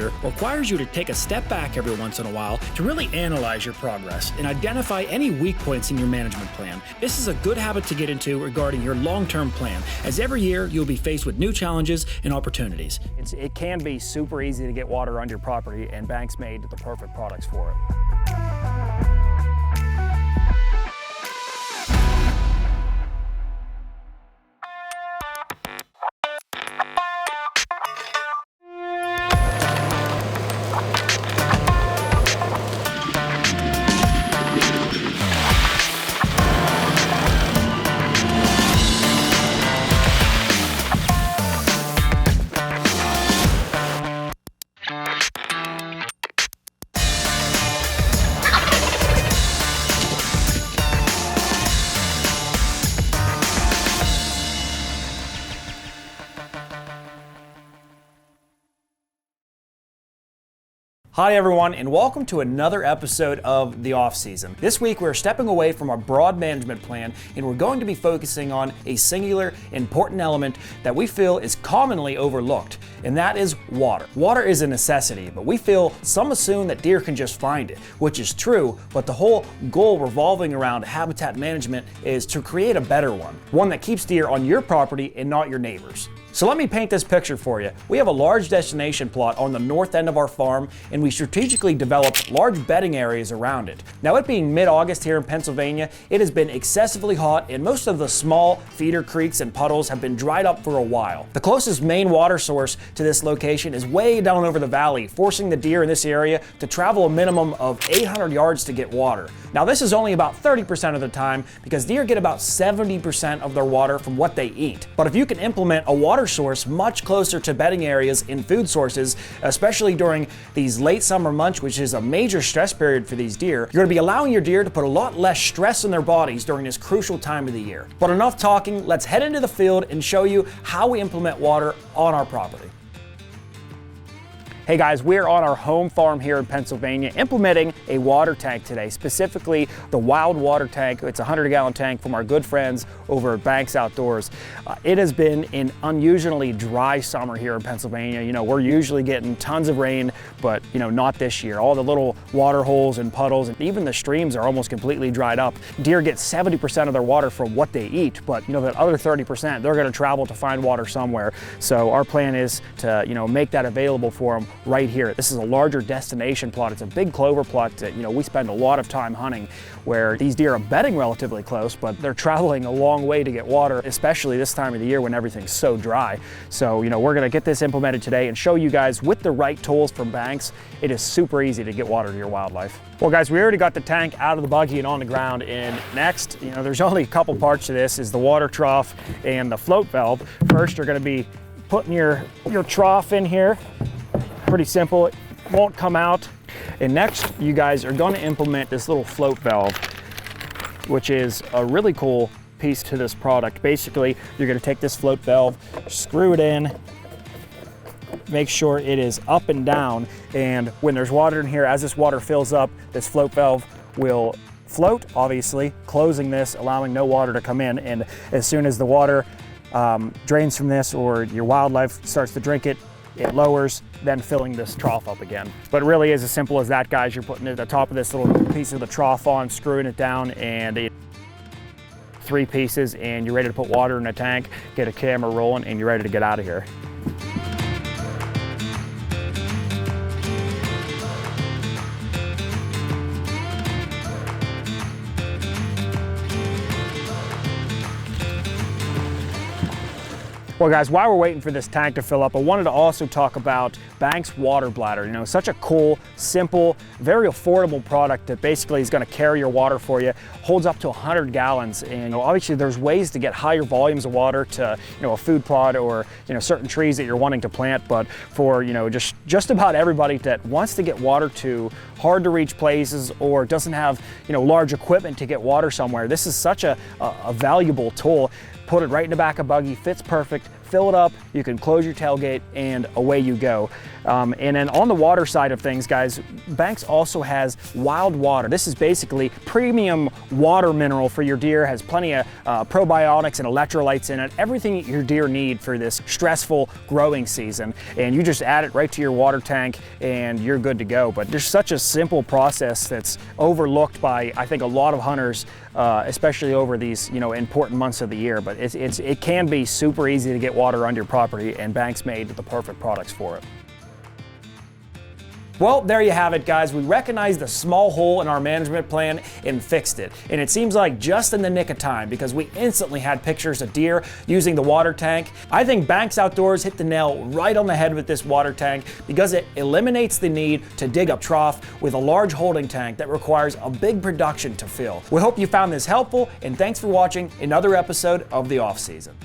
manager requires you to take a step back every once in a while to really analyze your progress and identify any weak points in your management plan. This is a good habit to get into regarding your long-term plan, as every year you'll be faced with new challenges and opportunities. It can be super easy to get water on your property, and Banks made the perfect products for it. Hi everyone, and welcome to another episode of The Off Season. This week we're stepping away from our broad management plan and we're going to be focusing on a singular important element that we feel is commonly overlooked, and that is water. Water is a necessity, but we feel some assume that deer can just find it, which is true, but the whole goal revolving around habitat management is to create a better one that keeps deer on your property and not your neighbors. So let me paint this picture for you. We have a large destination plot on the north end of our farm, and we strategically developed large bedding areas around it. Now, it being mid-August here in Pennsylvania, it has been excessively hot, and most of the small feeder creeks and puddles have been dried up for a while. The closest main water source to this location is way down over the valley, forcing the deer in this area to travel a minimum of 800 yards to get water. Now, this is only about 30% of the time because deer get about 70% of their water from what they eat. But if you can implement a water source much closer to bedding areas and food sources, especially during these late summer months, which is a major stress period for these deer, you're going to be allowing your deer to put a lot less stress in their bodies during this crucial time of the year. But enough talking, let's head into the field and show you how we implement water on our property. Hey guys, we're on our home farm here in Pennsylvania implementing a water tank today, specifically the Wild Water Tank. It's a 100-gallon tank from our good friends over at Banks Outdoors. It has been an unusually dry summer here in Pennsylvania. You know, we're usually getting tons of rain, but not this year. All the little water holes and puddles and even the streams are almost completely dried up. Deer get 70% of their water from what they eat, but that other 30%, they're gonna travel to find water somewhere. So our plan is to, make that available for them right here. This is a larger destination plot. It's a big clover plot that we spend a lot of time hunting, where these deer are bedding relatively close, but they're traveling a long way to get water, especially this time of the year when everything's so dry. So we're going to get this implemented today and show you guys with the right tools from Banks, it is super easy to get water to your wildlife. Well guys, we already got the tank out of the buggy and on the ground, and next, there's only a couple parts to this, is the water trough and the float valve. First, you're going to be putting your trough in here. Pretty simple, it won't come out. And next, you guys are going to implement this little float valve, which is a really cool piece to this product. Basically, you're going to take this float valve, screw it in, make sure it is up and down, and when there's water in here, as this water fills up, this float valve will float, obviously, closing this, allowing no water to come in. And as soon as the water drains from this, or your wildlife starts to drink it, it lowers, then filling this trough up again. But it really is as simple as that, guys. You're putting it at the top of this little piece of the trough on, screwing it down, and 3 pieces, and you're ready to put water in a tank, get a camera rolling, and you're ready to get out of here. Well guys, while we're waiting for this tank to fill up, I wanted to also talk about Banks Water Bladder. Such a cool, simple, very affordable product that basically is going to carry your water for you, holds up to 100 gallons. And obviously there's ways to get higher volumes of water to a food plot or certain trees that you're wanting to plant, but for just about everybody that wants to get water to hard to reach places or doesn't have large equipment to get water somewhere, this is such a valuable tool. Put it right in the back of buggy, fits perfect, fill it up, you can close your tailgate, and away you go. And then on the water side of things, guys, Banks also has wild water. This is basically premium water mineral for your deer, has plenty of probiotics and electrolytes in it, everything your deer need for this stressful growing season. And you just add it right to your water tank and you're good to go. But there's such a simple process that's overlooked by, I think, a lot of hunters, especially over these, important months of the year. But it can be super easy to get water on your property, and Banks made the perfect products for it. Well, there you have it, guys. We recognized the small hole in our management plan and fixed it. And it seems like just in the nick of time, because we instantly had pictures of deer using the water tank. I think Banks Outdoors hit the nail right on the head with this water tank, because it eliminates the need to dig up trough with a large holding tank that requires a big production to fill. We hope you found this helpful, and thanks for watching another episode of The Off Season.